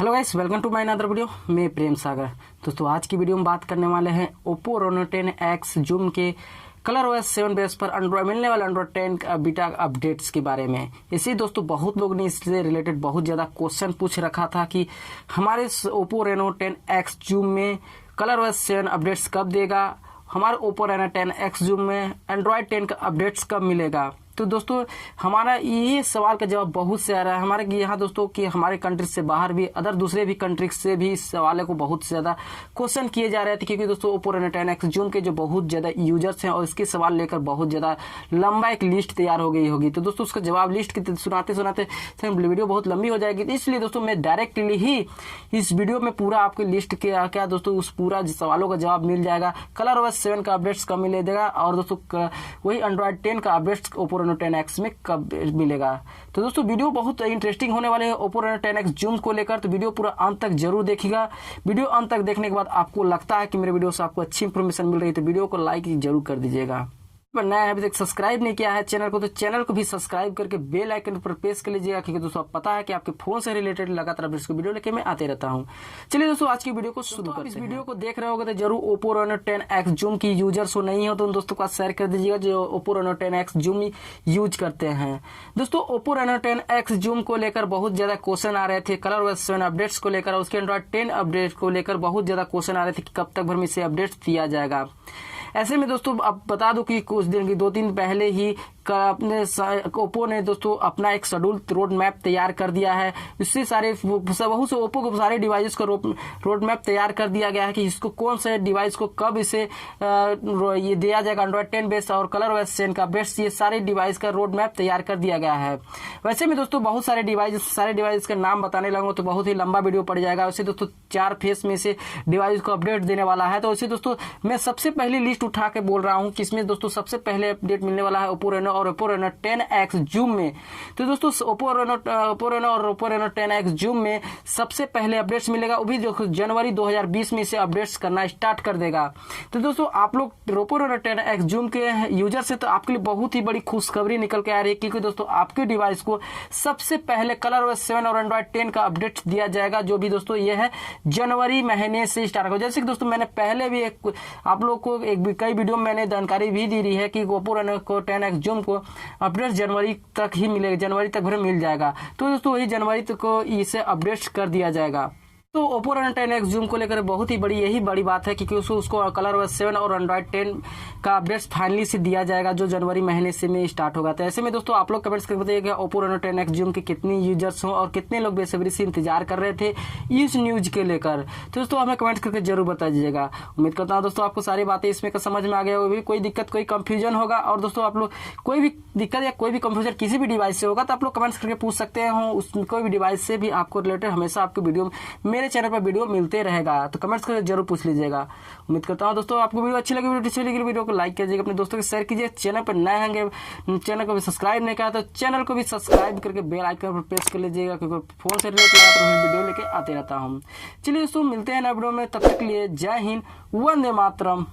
Hello guys, welcome to my another video. मैं प्रेम सागर। दोस्तों आज की वीडियो में बात करने वाले हैं ओप्पो रेनो 10X जूम के ColorOS 7 बेस पर एंड्रॉयड मिलने वाले एंड्रॉयड 10 बीटा अपडेट्स के बारे में। इसी दोस्तों बहुत लोग ने इससे रिलेटेड बहुत ज़्यादा क्वेश्चन पूछ रखा था कि हमारे ओप्पो रेनो 10X जूम में ColorOS 7 अपडेट्स कब देगा, हमारे ओप्पो रेनो 10X जूम में एंड्रॉयड 10 का अपडेट्स कब मिलेगा। तो दोस्तों हमारा ये सवाल का जवाब बहुत से आ रहा है हमारे यहाँ दोस्तों कि हमारे कंट्री से बाहर भी अदर दूसरे भी कंट्री से भी इस सवाल को बहुत ज़्यादा क्वेश्चन किए जा रहे थे, क्योंकि दोस्तों ओप्पो रेनो 10X जूम के जो बहुत ज़्यादा यूजर्स हैं और इसके सवाल लेकर बहुत ज़्यादा लंबा एक लिस्ट तैयार हो गई होगी। तो दोस्तों उसका जवाब लिस्ट की सुनाते सुनाते वीडियो बहुत लंबी हो जाएगी, इसलिए दोस्तों मैं डायरेक्टली ही इस वीडियो में पूरा आपकी लिस्ट के क्या दोस्तों उस पूरा सवालों का जवाब मिल जाएगा। ColorOS 7 का अपडेट्स कब मिलेगा और दोस्तों वही एंड्रॉयड 10 का अपडेट्स ओप्पो रेनो 10X में कब मिलेगा। तो दोस्तों वीडियो बहुत इंटरेस्टिंग होने वाले है ओप्पो रेनो 10X जूम को लेकर, तो वीडियो पूरा अंत तक जरूर देखिएगा। वीडियो अंत तक देखने के बाद आपको लगता है कि मेरे वीडियो से आपको अच्छी इंफॉर्मेशन मिल रही है तो वीडियो को लाइक जरूर कर दीजिएगा। पर नया है अभी तक सब्सक्राइब नहीं किया है चैनल को, तो चैनल को भी सब्सक्राइब करके बेल आइकन पर प्रेस कर लीजिएगा, क्योंकि दोस्तों पता है कि आपके फोन से रिलेटेड लगातार वीडियो लेके मैं आते रहता हूं। चलिए दोस्तों आज की वीडियो को शुरू करते हैं। इस वीडियो को देख रहे होगे तो जरूर ओप्पो रेनो 10X जूम की यूजर्स हो नहीं हो तो उन दोस्तों का शेयर कर दीजिएगा जो Oppo Reno 10X zoom use करते हैं। दोस्तों ओप्पो रेनो 10X जूम को लेकर बहुत ज्यादा क्वेश्चन आ रहे थे, ColorOS 7 अपडेट्स को लेकर, उसके एंड्रॉयड 10 अपडेट को लेकर बहुत ज्यादा क्वेश्चन आ रहे थे कि कब तक भर में इसे अपडेट्स दिया जाएगा। ऐसे में दोस्तों अब बता दूं कि कुछ दिन की 2 दिन पहले ही अपने ओप्पो ने दोस्तों अपना एक शेड्यूल रोड मैप तैयार कर दिया है। इससे सारे बहुत से ओप्पो को सारे डिवाइस का रोड मैप तैयार कर दिया गया है कि इसको कौन से डिवाइस को कब इसे ये दिया जाएगा एंड्रॉयड 10 बेस और ColorOS 7 का बेस्ट, ये सारे डिवाइस का रोड मैप तैयार कर दिया गया है। वैसे में दोस्तों बहुत सारे डिवाइस का नाम बताने लगूंगा तो बहुत ही लंबा वीडियो पड़ जाएगा। वैसे दोस्तों 4 फेस में से डिवाइस को अपडेट देने वाला है, तो वैसे दोस्तों मैं सबसे पहली लिस्ट उठा के बोल रहा हूँ कि इसमें दोस्तों सबसे पहले अपडेट मिलने वाला है ओप्पो रेनो और ओप्पो रेनो 10X जूम में। तो दोस्तों ओप्पो रेनो और ओप्पो रेनो 10X जूम में सबसे पहले अपडेट्स मिलेगा, वो भी जो जनवरी 2020 में से अपडेट्स करना स्टार्ट कर देगा। तो दोस्तों आप लोग ओप्पो रेनो 10X जूम के यूजर से तो आपके लिए बहुत ही बड़ी खुशखबरी निकल के आ रही है, क्योंकि दोस्तों आपके डिवाइस को सबसे पहले ColorOS 7 और एंड्रॉयड 10 का अपडेट दिया जाएगा, जो भी दोस्तों ये है जनवरी महीने से स्टार्ट होगा। जैसे कि दोस्तों मैंने पहले भी आप लोग को कई वीडियो में मैंने जानकारी भी दी रही है कि ओप्पो रेनो को 10X जूम को अपडेट जनवरी तक ही मिलेगा, जनवरी तक भर मिल जाएगा। तो दोस्तों वही जनवरी तक को इसे अपडेट कर दिया जाएगा। तो ओप्पो रेनो 10X जूम को लेकर बहुत ही यही बड़ी बात है कि उसको ColorOS 7 और एंड्रॉयड 10 का अपडेट्स फाइनली से दिया जाएगा, जो जनवरी महीने से में स्टार्ट होगा। तो ऐसे में दोस्तों आप लोग कमेंट्स करके बताइएगा ओप्पो रेनो 10X जूम के कितने यूजर्स हों और कितने लोग बेसब्री से इंतजार कर रहे थे इस न्यूज के लेकर। तो दोस्तों हमें कमेंट्स करके जरूर बता दीजिएगा। उम्मीद करता हूँ दोस्तों आपको सारी बातें इसमें समझ में आ गया होगी। कोई दिक्कत कोई कंफ्यूजन होगा और दोस्तों आप लोग कोई भी दिक्कत या कोई भी कंफ्यूजन किसी भी डिवाइस से होगा तो आप लोग कमेंट्स करके पूछ सकते हैं। उस कोई भी डिवाइस से भी आपको रिलेटेड हमेशा आपको वीडियो मेरे चैनल पर वीडियो मिलते रहेगा, तो कमेंट्स करके जरूर पूछ लीजिएगा। उम्मीद करता हूँ दोस्तों आपको वीडियो अच्छी लगी, वीडियो को लाइक कीजिएगा, अपने दोस्तों के शेयर कीजिए। चैनल पर नए होंगे, चैनल को भी सब्सक्राइब नहीं किया तो चैनल को भी सब्सक्राइब करके बेल आइकन पर प्रेस कर लीजिएगा, क्योंकि फोन से रिलेटेड लगातार वीडियो लेके आते रहता हूँ। चलिए दोस्तों मिलते हैं नए वीडियो में, तब तक के लिए जय हिंद, वंदे मातरम।